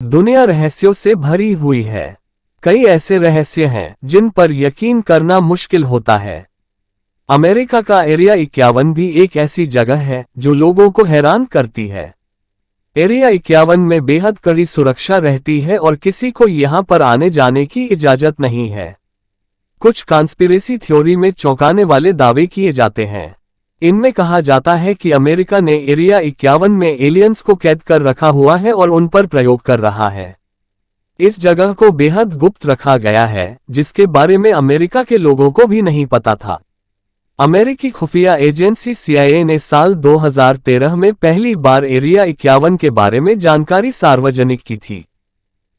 दुनिया रहस्यों से भरी हुई है। कई ऐसे रहस्य हैं जिन पर यकीन करना मुश्किल होता है। अमेरिका का एरिया 51 भी एक ऐसी जगह है जो लोगों को हैरान करती है। एरिया 51 में बेहद कड़ी सुरक्षा रहती है और किसी को यहां पर आने जाने की इजाजत नहीं है। कुछ कॉन्स्पिरेसी थ्योरी में चौंकाने वाले दावे किए जाते हैं। इनमें कहा जाता है कि अमेरिका ने एरिया 51 में एलियंस को कैद कर रखा हुआ है और उन पर प्रयोग कर रहा है। इस जगह को बेहद गुप्त रखा गया है, जिसके बारे में अमेरिका के लोगों को भी नहीं पता था। अमेरिकी खुफिया एजेंसी CIA ने साल 2013 में पहली बार एरिया 51 के बारे में जानकारी सार्वजनिक की थी।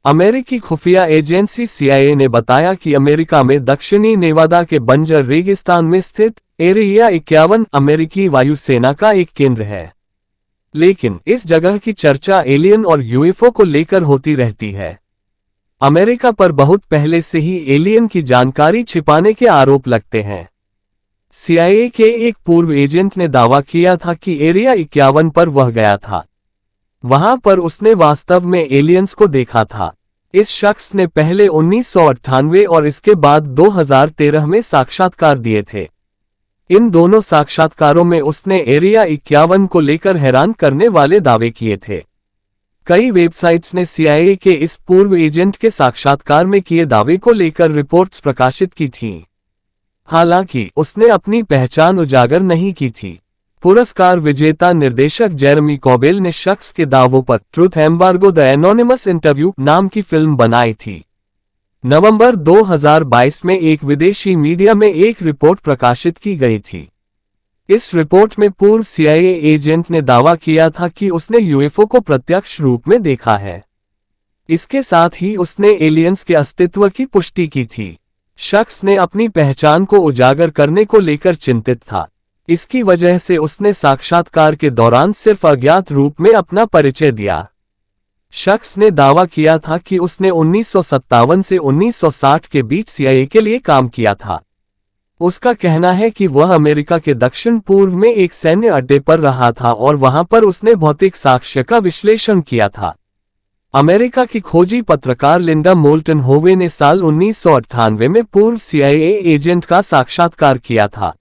अमेरिकी खुफिया एजेंसी CIA ने बताया कि अमेरिका में दक्षिणी नेवादा के बंजर रेगिस्तान में स्थित एरिया 51 अमेरिकी वायुसेना का एक केंद्र है। लेकिन इस जगह की चर्चा एलियन और UFO को लेकर होती रहती है। अमेरिका पर बहुत पहले से ही एलियन की जानकारी छिपाने के आरोप लगते हैं। CIA के एक पूर्व एजेंट ने दावा किया था कि एरिया 51 पर वह गया था। वहां पर उसने वास्तव में एलियंस को देखा था। इस शख्स ने पहले 1998 और इसके बाद 2013 में साक्षात्कार दिए थे। इन दोनों साक्षात्कारों में उसने एरिया 51 को लेकर हैरान करने वाले दावे किए थे। कई वेबसाइट्स ने CIA के इस पूर्व एजेंट के साक्षात्कार में किए दावे को लेकर रिपोर्ट्स प्रकाशित की थीं। हालांकि उसने अपनी पहचान उजागर नहीं की थी। पुरस्कार विजेता निर्देशक जेरेमी कॉबेल ने शख्स के दावों पर truth embargo the anonymous interview नाम की फिल्म बनाई थी। नवंबर 2022 में एक विदेशी मीडिया में एक रिपोर्ट प्रकाशित की गई थी। इस रिपोर्ट में पूर्व CIA एजेंट ने दावा किया था कि उसने UFO को प्रत्यक्ष रूप में देखा है। इसके साथ ही उसने एलियंस के अस्तित्व की पुष्टि की थी। शख्स ने अपनी पहचान को उजागर करने को लेकर चिंतित था। इसकी वजह से उसने साक्षात्कार के दौरान सिर्फ अज्ञात रूप में अपना परिचय दिया। शख्स ने दावा किया था कि उसने 1957 से 1960 के बीच CIA के लिए काम किया था। उसका कहना है कि वह अमेरिका के दक्षिण पूर्व में एक सैन्य अड्डे पर रहा था और वहां पर उसने भौतिक साक्ष्य का विश्लेषण किया था। अमेरिका की खोजी पत्रकार लिंडा मोल्टन होवे ने साल 1998 में पूर्व CIA एजेंट का साक्षात्कार किया था।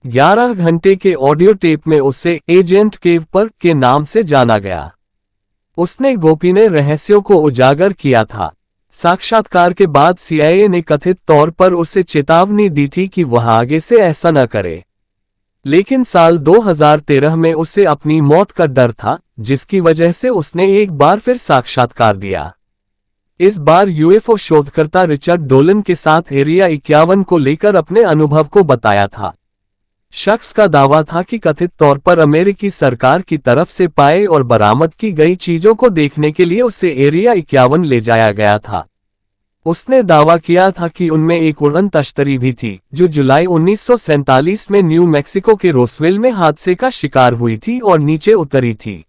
11 घंटे के ऑडियो टेप में उसे एजेंट केव पर के नाम से जाना गया। उसने गोपनीय रहस्यों को उजागर किया था। साक्षात्कार के बाद CIA ने कथित तौर पर उसे चेतावनी दी थी कि वह आगे से ऐसा न करे। लेकिन साल 2013 में उसे अपनी मौत का डर था, जिसकी वजह से उसने एक बार फिर साक्षात्कार दिया। इस बार UFO शोधकर्ता रिचर्ड डोलन के साथ एरिया 51 को लेकर अपने अनुभव को बताया था। शख्स का दावा था कि कथित तौर पर अमेरिकी सरकार की तरफ से पाए और बरामद की गई चीजों को देखने के लिए उसे एरिया 51 ले जाया गया था। उसने दावा किया था कि उनमें एक उड़न तश्तरी भी थी, जो जुलाई 1947 में न्यू मैक्सिको के रोसवेल में हादसे का शिकार हुई थी और नीचे उतरी थी।